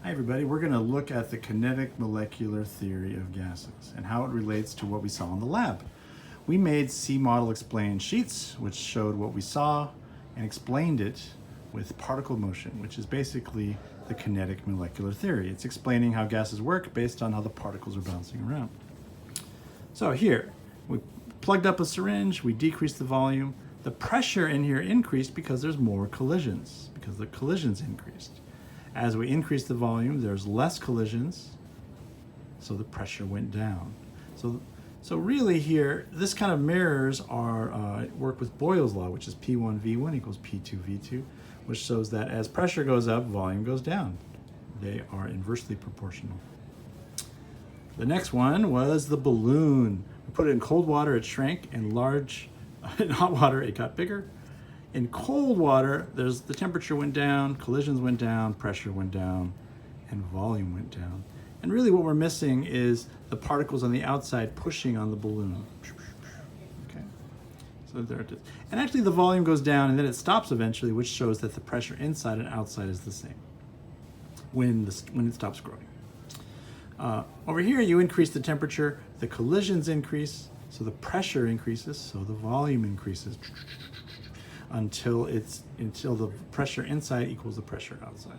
Hi everybody, we're going to look at the kinetic molecular theory of gases and how it relates to what we saw in the lab. We made C-model explained sheets which showed what we saw and explained it with particle motion, which is basically the kinetic molecular theory. It's explaining how gases work based on how the particles are bouncing around. So here, we plugged up a syringe, we decreased the volume. The pressure in here increased because there's more collisions, because the collisions increased. As we increase the volume, there's less collisions, so the pressure went down. So really here, this kind of mirrors our work with Boyle's law, which is P1 V1 equals P2 V2, which shows that as pressure goes up, volume goes down. They are inversely proportional. The next one was the balloon. We put it in cold water, it shrank, and in hot water, it got bigger. In cold water, the temperature went down, collisions went down, pressure went down, and volume went down. And really what we're missing is the particles on the outside pushing on the balloon. Okay, so there it is. And actually the volume goes down and then it stops eventually, which shows that the pressure inside and outside is the same when it stops growing. Over here, you increase the temperature, the collisions increase, so the pressure increases, so the volume increases. Until the pressure inside equals the pressure outside.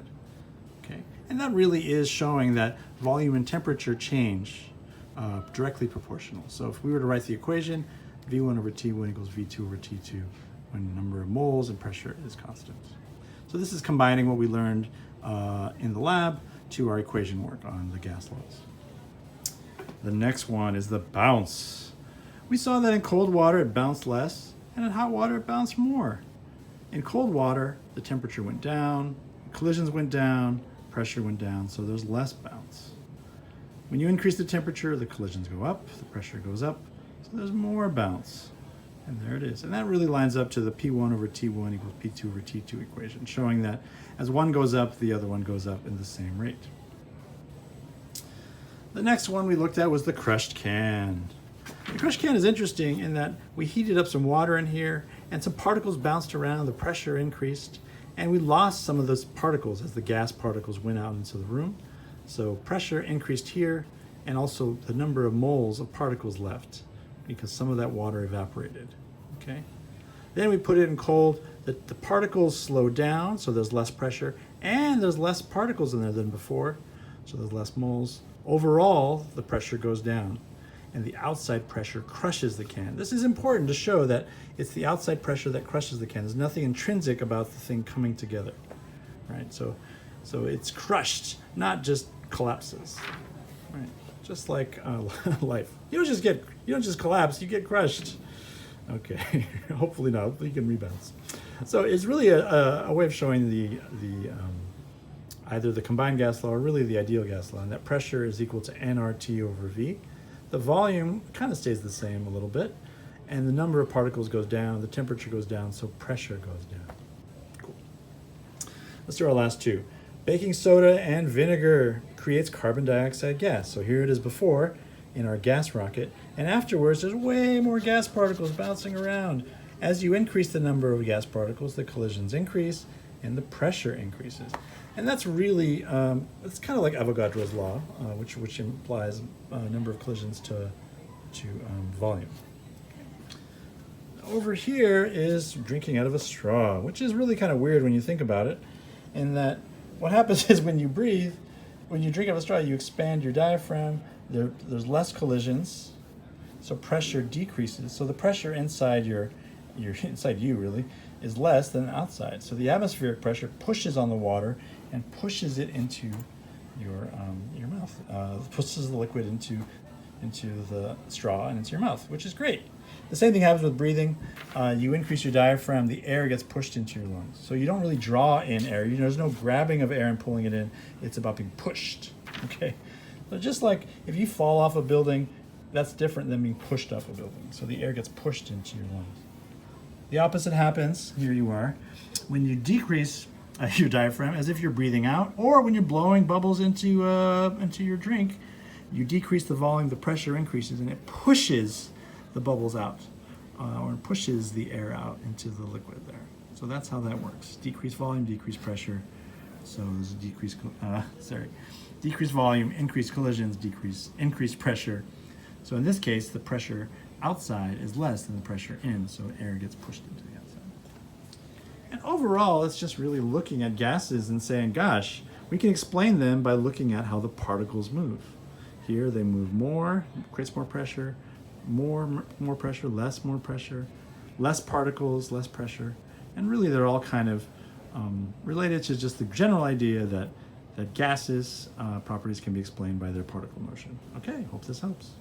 Okay, and that really is showing that volume and temperature change directly proportional. So if we were to write the equation, V1 over T1 equals V2 over T2 when the number of moles and pressure is constant. So this is combining what we learned in the lab to our equation work on the gas laws. The next one is the bounce. We saw that in cold water it bounced less, and in hot water it bounced more. In cold water, the temperature went down, collisions went down, pressure went down, so there's less bounce. When you increase the temperature, the collisions go up, the pressure goes up, so there's more bounce. And there it is. And that really lines up to the P1 over T1 equals P2 over T2 equation, showing that as one goes up, the other one goes up in the same rate. The next one we looked at was the crushed can. The crushed can is interesting in that we heated up some water in here and some particles bounced around, the pressure increased, and we lost some of those particles as the gas particles went out into the room. So pressure increased here, and also the number of moles of particles left because some of that water evaporated. Okay. Then we put it in cold, the particles slowed down, so there's less pressure, and there's less particles in there than before, so there's less moles. Overall, the pressure goes down, and the outside pressure crushes the can. This is important to show that it's the outside pressure that crushes the can. There's nothing intrinsic about the thing coming together, right? So it's crushed, not just collapses, right? Just like life. You don't just collapse, you get crushed. Okay, hopefully not, hopefully you can rebound. So it's really a way of showing the either the combined gas law or really the ideal gas law, and that pressure is equal to nRT over V. The volume kind of stays the same a little bit, and the number of particles goes down, the temperature goes down, so pressure goes down. Cool. Let's do our last two. Baking soda and vinegar creates carbon dioxide gas. So here it is before in our gas rocket, and afterwards there's way more gas particles bouncing around. As you increase the number of gas particles, the collisions increase and the pressure increases. And that's really, it's kind of like Avogadro's law, which implies number of collisions to volume. Over here is drinking out of a straw, which is really kind of weird when you think about it, in that what happens is when you breathe, when you drink out of a straw, you expand your diaphragm, there's less collisions, so pressure decreases. So the pressure inside inside you really is less than outside. So the atmospheric pressure pushes on the water and pushes it into your mouth. Pushes the liquid into the straw and into your mouth, which is great. The same thing happens with breathing. You increase your diaphragm, the air gets pushed into your lungs. So you don't really draw in air. There's no grabbing of air and pulling it in. It's about being pushed. Okay. So just like if you fall off a building, that's different than being pushed off a building. So the air gets pushed into your lungs. The opposite happens, here you are, when you decrease your diaphragm, as if you're breathing out, or when you're blowing bubbles into your drink, you decrease the volume, the pressure increases, and it pushes the bubbles out, or pushes the air out into the liquid there. So that's how that works. Decrease volume, decrease pressure, So there's decreased volume, increased collisions, increased pressure. So in this case, the pressure outside is less than the pressure in, so air gets pushed into the outside. And overall, it's just really looking at gases and saying, gosh, we can explain them by looking at how the particles move. Here they move more, creates more pressure, more pressure, more pressure, less particles, less pressure. And really they're all kind of related to just the general idea that gases properties can be explained by their particle motion. Okay, hope this helps.